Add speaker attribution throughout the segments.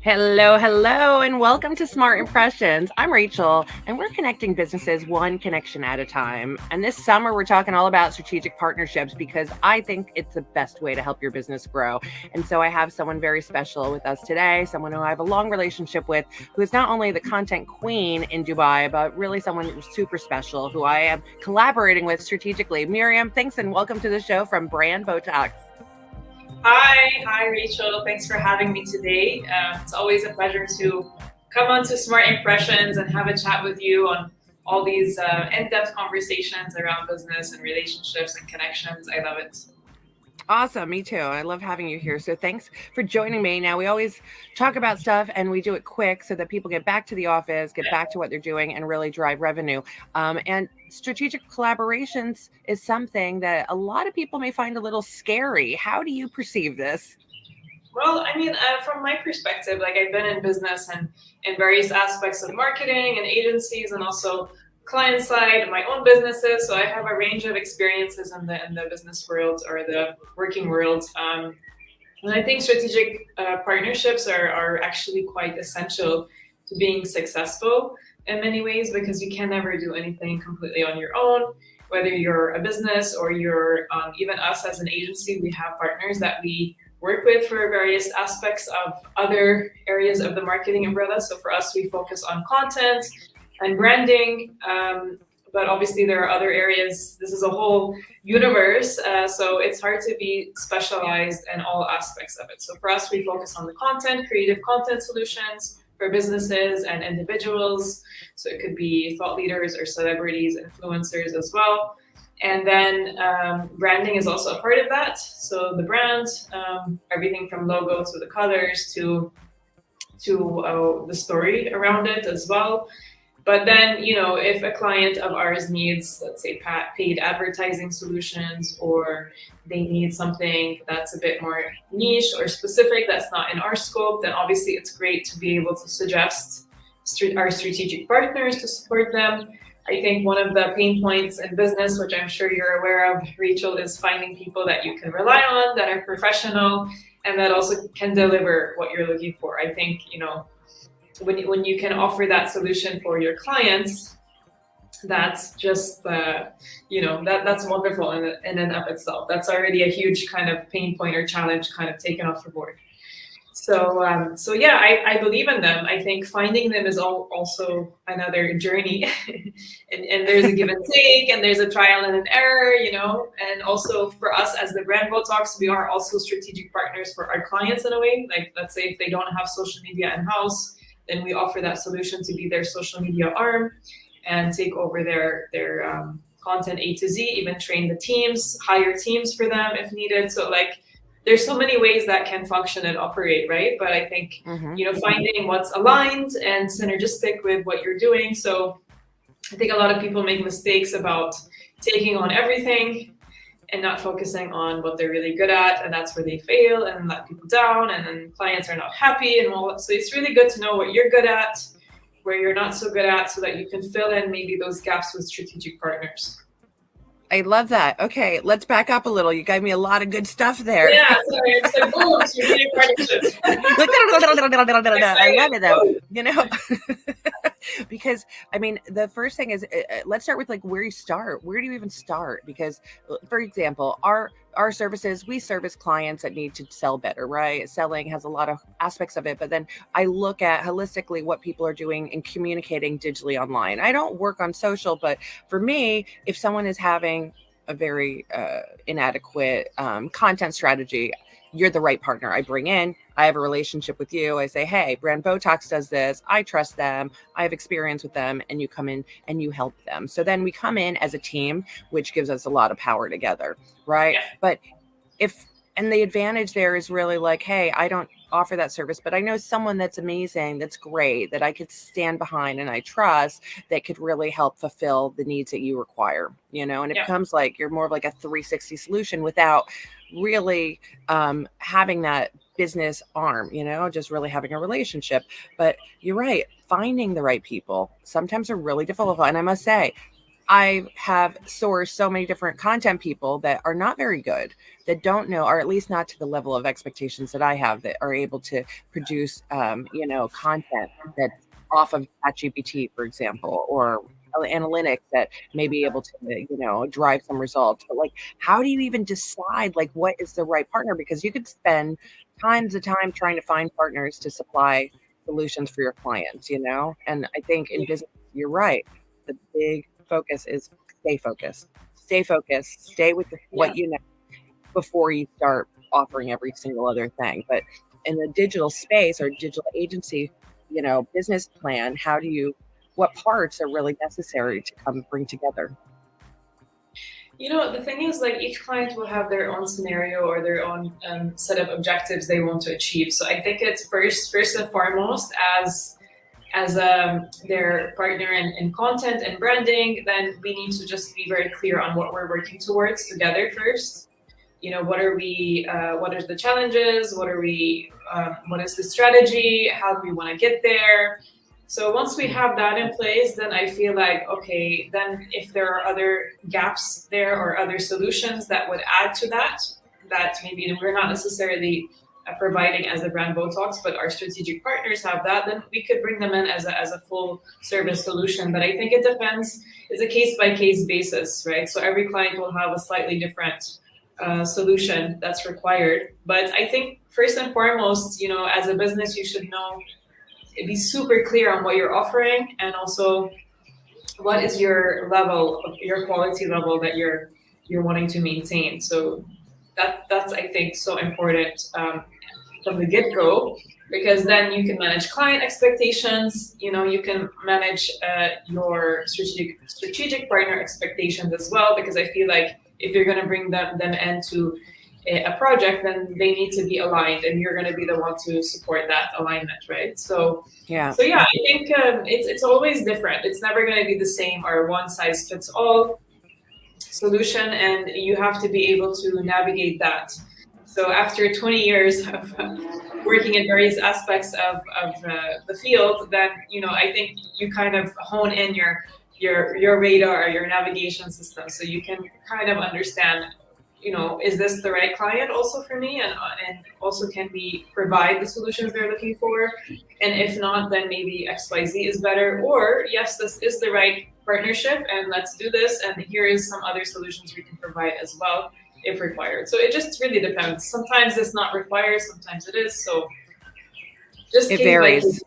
Speaker 1: Hello, hello, and welcome to Smart Impressions. I'm Rachel, and we're connecting businesses one connection at a time. And this summer, we're talking all about strategic partnerships because I think it's the best way to help your business grow. And so I have someone very special with us today, someone who I have a long relationship with, who is not only the content queen in Dubai, but really someone who's super special, who I am collaborating with strategically. Mariam, thanks and welcome to the show from Brand Botox.
Speaker 2: Hi, Rachel. Thanks for having me today. It's always a pleasure to come on to Smart Impressions and have a chat with you on all these in-depth conversations around business and relationships and connections. I love it.
Speaker 1: Awesome. Me too. I love having you here. So thanks for joining me. Now, we always talk about stuff and we do it quick so that people get back to the office, get back to what they're doing, and really drive revenue. And strategic collaborations is something that a lot of people may find a little scary. How do you perceive this?
Speaker 2: From my perspective, like I've been in business and in various aspects of marketing and agencies, and also client side, my own businesses. So I have a range of experiences in the business world or the working world. And I think strategic partnerships are actually quite essential to being successful in many ways because you can never do anything completely on your own. Whether you're a business or you're even us as an agency, we have partners that we work with for various aspects of other areas of the marketing umbrella. So for us, we focus on content and branding. But obviously, there are other areas. This is a whole universe. So it's hard to be specialized in all aspects of it. So for us, we focus on the content, creative content solutions for businesses and individuals. So it could be thought leaders or celebrities, influencers as well. And then branding is also a part of that. So the brand, everything from logo to the colors to the story around it as well. But then, if a client of ours needs, let's say, paid advertising solutions, or they need something that's a bit more niche or specific that's not in our scope, then obviously it's great to be able to suggest our strategic partners to support them. I think one of the pain points in business, which I'm sure you're aware of, Rachel, is finding people that you can rely on, that are professional, and that also can deliver what you're looking for. I think, when you can offer that solution for your clients, that's just that's wonderful in and of itself. That's already a huge kind of pain point or challenge kind of taken off the board. So yeah, I believe in them. I think finding them is also another journey, and there's a give and take, and there's a trial and an error, And also for us as the brand Botox, we are also strategic partners for our clients in a way. Like let's say if they don't have social media in house, then we offer that solution to be their social media arm and take over their content A to Z, even train the teams, hire teams for them if needed. So like there's so many ways that can function and operate, right? But I think, finding what's aligned and synergistic with what you're doing. So I think a lot of people make mistakes about taking on everything and not focusing on what they're really good at, and that's where they fail and let people down, and then clients are not happy and all. So it's really good to know what you're good at, where you're not so good at, so that you can fill in maybe those gaps with strategic partners.
Speaker 1: I love that. Okay, let's back up a little. You gave me a lot of good stuff there.
Speaker 2: Yeah, sorry, it's like boom, strategic partnerships.
Speaker 1: I love it though. Because I mean, the first thing is let's start with like where you start. Where do you even start? Because, for example, our services, we service clients that need to sell better, right? Selling has a lot of aspects of it, but then I look at holistically what people are doing and communicating digitally online. I don't work on social, but for me, if someone is having a very inadequate content strategy, you're the right partner. I bring in, I have a relationship with you. I say, hey, Brand Botox does this. I trust them. I have experience with them. And you come in and you help them. So then we come in as a team, which gives us a lot of power together. Right.
Speaker 2: Yeah.
Speaker 1: But and the advantage there is really like, hey, I don't offer that service, but I know someone that's amazing, that's great, that I could stand behind and I trust, that could really help fulfill the needs that you require, and it becomes like you're more of like a 360 solution without really having that business arm, just really having a relationship. But you're right, finding the right people sometimes are really difficult. And I must say, I have sourced so many different content people that are not very good, that don't know, or at least not to the level of expectations that I have, that are able to produce, content that's off of ChatGPT, for example, or analytics that may be able to, drive some results. But like, how do you even decide like what is the right partner? Because you could spend times of time trying to find partners to supply solutions for your clients, And I think in business, you're right. The big focus is stay focused, stay with
Speaker 2: Yeah.
Speaker 1: what you know before you start offering every single other thing. But in the digital space or digital agency, business plan, what parts are really necessary to come bring together?
Speaker 2: The thing is, like, each client will have their own scenario or their own set of objectives they want to achieve. So I think it's first and foremost, as their partner in content and branding, then we need to just be very clear on what we're working towards together first. What are the challenges? What is the strategy? How do we want to get there? So once we have that in place, then I feel like, okay, then if there are other gaps there or other solutions that would add to that maybe we're not necessarily providing as a brand Botox, but our strategic partners have that, then we could bring them in as a full service solution. But I think it depends, it's a case by case basis, right? So every client will have a slightly different solution that's required. But I think first and foremost, as a business, you should be super clear on what you're offering, and also what is your quality level that you're wanting to maintain. So that's I think so important from the get-go, because then you can manage client expectations, you can manage your strategic partner expectations as well, because I feel like if you're going to bring them into a project, then they need to be aligned, and you're going to be the one to support that alignment, right? So
Speaker 1: Yeah.
Speaker 2: I think it's always different. It's never going to be the same or one size fits all solution, and you have to be able to navigate that. So after 20 years of working in various aspects of the field, then I think you kind of hone in your radar or your navigation system, so you can kind of understand, is this the right client also for me, and also can we provide the solutions they're looking for, and if not, then maybe XYZ is better, or yes, this is the right partnership and let's do this, and here is some other solutions we can provide as well if required. So it just really depends. Sometimes it's not required, sometimes it is. So just
Speaker 1: It
Speaker 2: case by case.
Speaker 1: varies.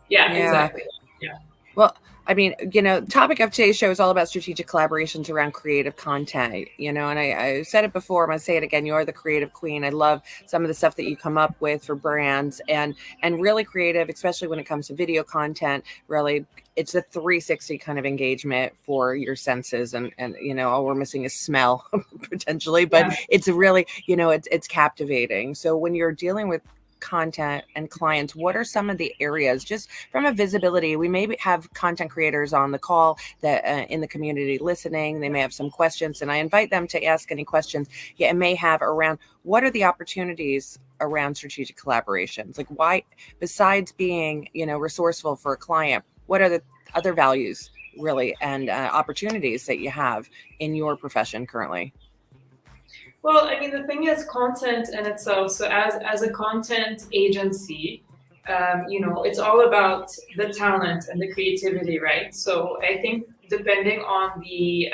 Speaker 2: Yeah,
Speaker 1: Yeah.
Speaker 2: exactly. Yeah.
Speaker 1: Well, I mean, topic of today's show is all about strategic collaborations around creative content, and I said it before, I'm going to say it again. You are the creative queen. I love some of the stuff that you come up with for brands, and really creative, especially when it comes to video content. Really, it's a 360 kind of engagement for your senses, and all we're missing is smell potentially, but
Speaker 2: Yeah.
Speaker 1: it's really, it's captivating. So when you're dealing with content and clients, what are some of the areas, just from a visibility? We may have content creators on the call that in the community listening, they may have some questions, and I invite them to ask any questions it may have around what are the opportunities around strategic collaborations. Like, why, besides being resourceful for a client, what are the other values really and opportunities that you have in your profession currently?
Speaker 2: Well, I mean, the thing is content in itself. So as a content agency, it's all about the talent and the creativity, right? So I think depending on the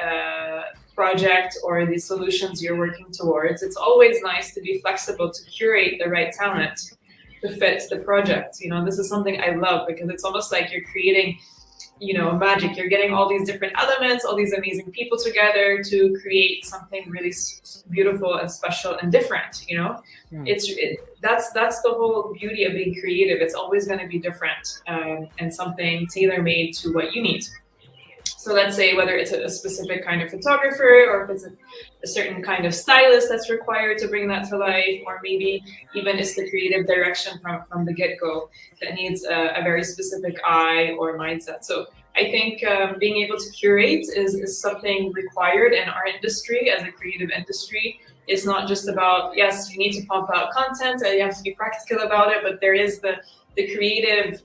Speaker 2: project or the solutions you're working towards, it's always nice to be flexible to curate the right talent to fit the project. This is something I love, because it's almost like you're creating magic. You're getting all these different elements, all these amazing people together to create something really beautiful and special and different. That's the whole beauty of being creative. It's always going to be different, and something tailor-made to what you need. So let's say whether it's a specific kind of photographer, or if it's a certain kind of stylist that's required to bring that to life, or maybe even it's the creative direction from the get-go that needs a very specific eye or mindset. So I think being able to curate is something required in our industry as a creative industry. It's not just about, yes, you need to pump out content and you have to be practical about it, but there is the creative,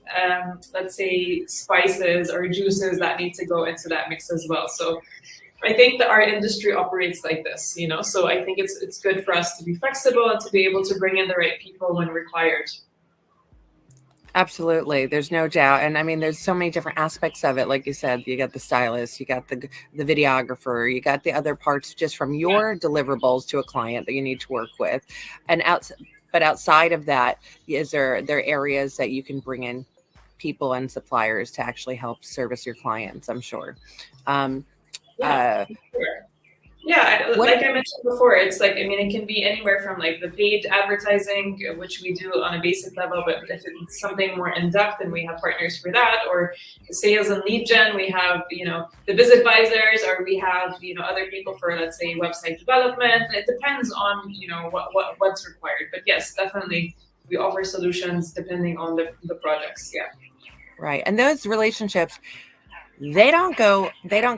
Speaker 2: let's say, spices or juices that need to go into that mix as well. So I think that our industry operates like this, so I think it's good for us to be flexible and to be able to bring in the right people when required.
Speaker 1: Absolutely. There's no doubt. And I mean, there's so many different aspects of it. Like you said, you got the stylist, you got the videographer, you got the other parts just from your deliverables to a client that you need to work with. And but outside of that, is there areas that you can bring in people and suppliers to actually help service your clients, I'm sure.
Speaker 2: Yeah, sure. Yeah, like I mentioned before, it's like, I mean, it can be anywhere from like the paid advertising, which we do on a basic level, but if it's something more in depth, then we have partners for that, or sales and lead gen, we have, the biz advisors, or we have, other people for, let's say, website development. It depends on, what's required. But yes, definitely we offer solutions depending on the projects. Yeah.
Speaker 1: Right. And those relationships, they don't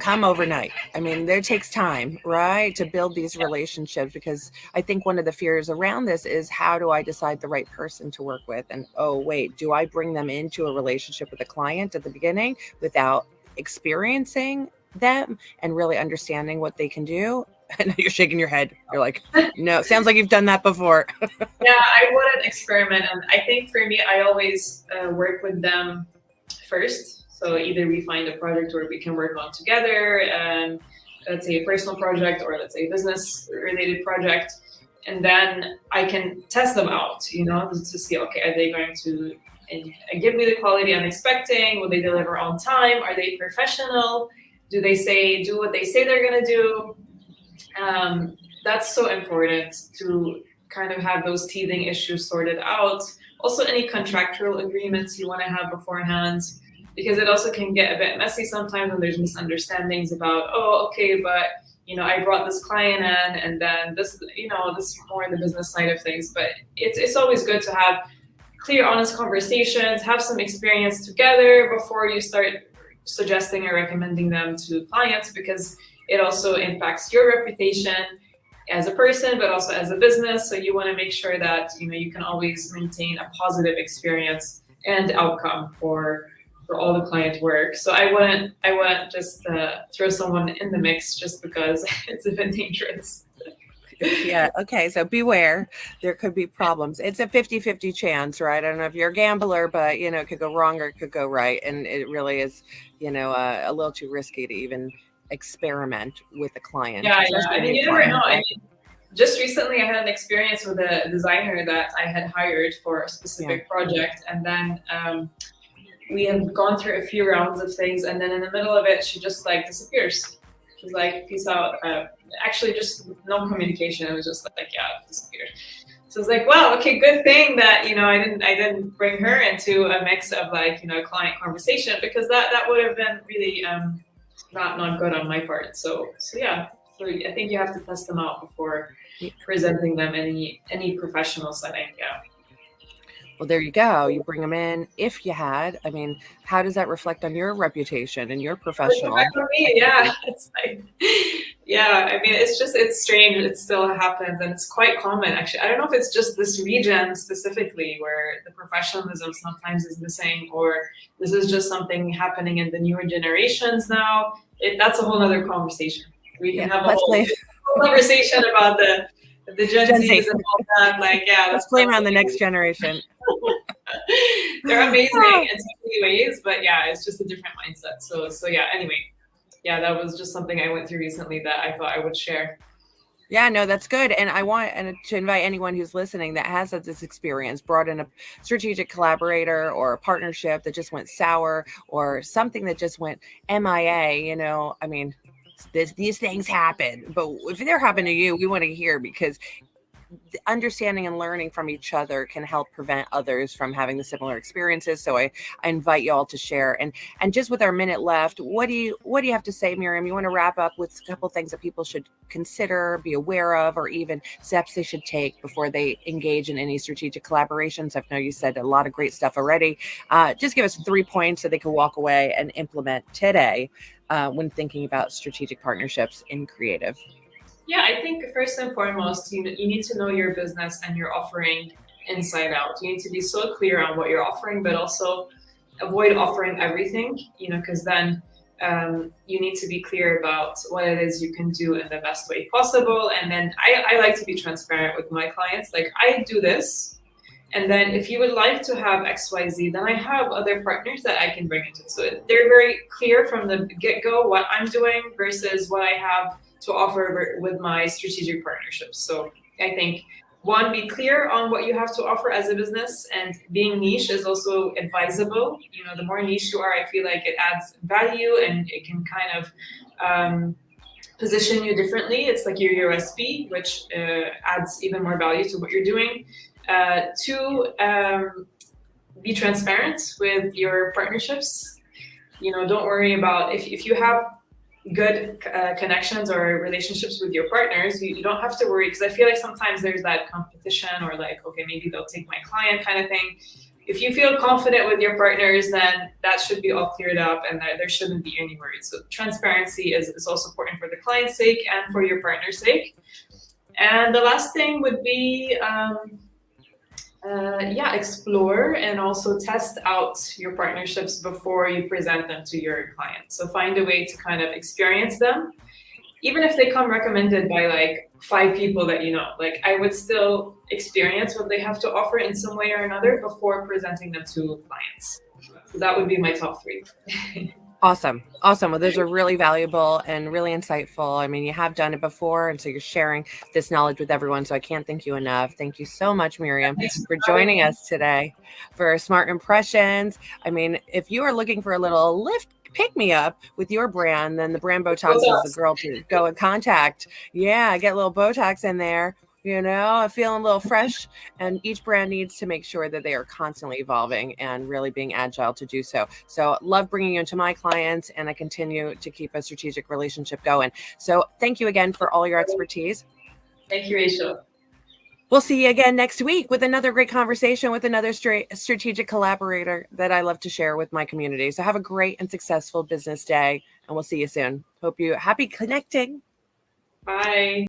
Speaker 1: come overnight. I mean, there takes time, right, to build these relationships, because I think one of the fears around this is, how do I decide the right person to work with? And, oh, wait, do I bring them into a relationship with a client at the beginning without experiencing them and really understanding what they can do? And you're shaking your head. You're like, no, sounds like you've done that before.
Speaker 2: Yeah, I wouldn't experiment. And I think for me, I always work with them first. So either we find a project where we can work on together, and let's say a personal project, or let's say a business related project. And then I can test them out, to see, okay, are they going to give me the quality I'm expecting? Will they deliver on time? Are they professional? Do they do what they say they're going to do? That's so important to kind of have those teething issues sorted out. Also, any contractual agreements you want to have beforehand, because it also can get a bit messy sometimes when there's misunderstandings about, oh, okay, but, I brought this client in, and then this is more in the business side of things. But it's always good to have clear, honest conversations, have some experience together before you start suggesting or recommending them to clients, because it also impacts your reputation as a person, but also as a business. So you want to make sure that, you can always maintain a positive experience and outcome for all the client work. So I wouldn't just throw someone in the mix just because it's a bit dangerous.
Speaker 1: Yeah. Okay. So beware, there could be problems. It's a 50-50 chance, right? I don't know if you're a gambler, but it could go wrong or it could go right. And it really is, a little too risky to even experiment with a client.
Speaker 2: Yeah. I mean, you never know. Right? I mean, just recently I had an experience with a designer that I had hired for a specific project. And then, we had gone through a few rounds of things, and then in the middle of it, she just like disappears. She's like, peace out. Actually, just no communication. It was just like, yeah, disappeared. So it's like, well, okay, good thing that I didn't bring her into a mix of like a client conversation, because that would have been really not good on my part. So yeah. So I think you have to test them out before presenting them any professional setting. Yeah.
Speaker 1: Well, there you go. You bring them in. If you had, I mean, how does that reflect on your reputation and your professional?
Speaker 2: For me, yeah. It's like, yeah. I mean, it's strange. It still happens, and it's quite common, actually. I don't know if it's just this region specifically where the professionalism sometimes is missing, or this is just something happening in the newer generations now. That's a whole other conversation. We can have a whole conversation about the Gen Zs and all that. Like, yeah,
Speaker 1: let's blame it on the next generation.
Speaker 2: They're amazing in so many ways, but yeah, it's just a different mindset. So yeah, anyway, yeah, that was just something I went through recently that I thought I would share.
Speaker 1: Yeah, no, that's good. And I want to invite anyone who's listening that has had this experience, brought in a strategic collaborator or a partnership that just went sour, or something that just went MIA, I mean, these things happen, but if they're happening to you, we want to hear, because understanding and learning from each other can help prevent others from having the similar experiences. So I invite you all to share. And just with our minute left, what do you have to say, Mariam? You want to wrap up with a couple things that people should consider, be aware of, or even steps they should take before they engage in any strategic collaborations? I know you said a lot of great stuff already. Just give us 3 points so they can walk away and implement today when thinking about strategic partnerships in creative.
Speaker 2: Yeah, I think first and foremost, you need to know your business and your offering inside out. You need to be so clear on what you're offering, but also avoid offering everything, because then you need to be clear about what it is you can do in the best way possible. And then I like to be transparent with my clients. Like, I do this, and then if you would like to have XYZ, then I have other partners that I can bring into it. So they're very clear from the get-go what I'm doing versus what I have to offer with my strategic partnerships. So I think, one, be clear on what you have to offer as a business, and being niche is also advisable. You know, the more niche you are, I feel like it adds value and it can kind of position you differently. It's like your USP, which adds even more value to what you're doing. Two, be transparent with your partnerships. You know, don't worry about if you have good connections or relationships with your partners, you don't have to worry, because I feel like sometimes there's that competition, or like, okay, maybe they'll take my client kind of thing. If you feel confident with your partners, then that should be all cleared up, and there shouldn't be any worries. So transparency is also important for the client's sake and for your partner's sake. And the last thing would be explore and also test out your partnerships before you present them to your clients. So find a way to kind of experience them, even if they come recommended by like 5 people that you know. Like, I would still experience what they have to offer in some way or another before presenting them to clients. So that would be my top 3.
Speaker 1: Awesome. Well, those are really valuable and really insightful. I mean, you have done it before, and so you're sharing this knowledge with everyone. So I can't thank you enough. Thank you so much, Mariam, for joining us today for Smart Impressions. I mean, if you are looking for a little lift, pick me up with your brand, then the brand Botox is the girl to go and contact. Yeah, get a little Botox in there. You know, feeling a little fresh, and each brand needs to make sure that they are constantly evolving and really being agile to do so. So love bringing you into my clients, and I continue to keep a strategic relationship going. So thank you again for all your expertise.
Speaker 2: Thank you, Rachel.
Speaker 1: We'll see you again next week with another great conversation with another strategic collaborator that I love to share with my community. So have a great and successful business day, and we'll see you soon. Hope you happy connecting.
Speaker 2: Bye.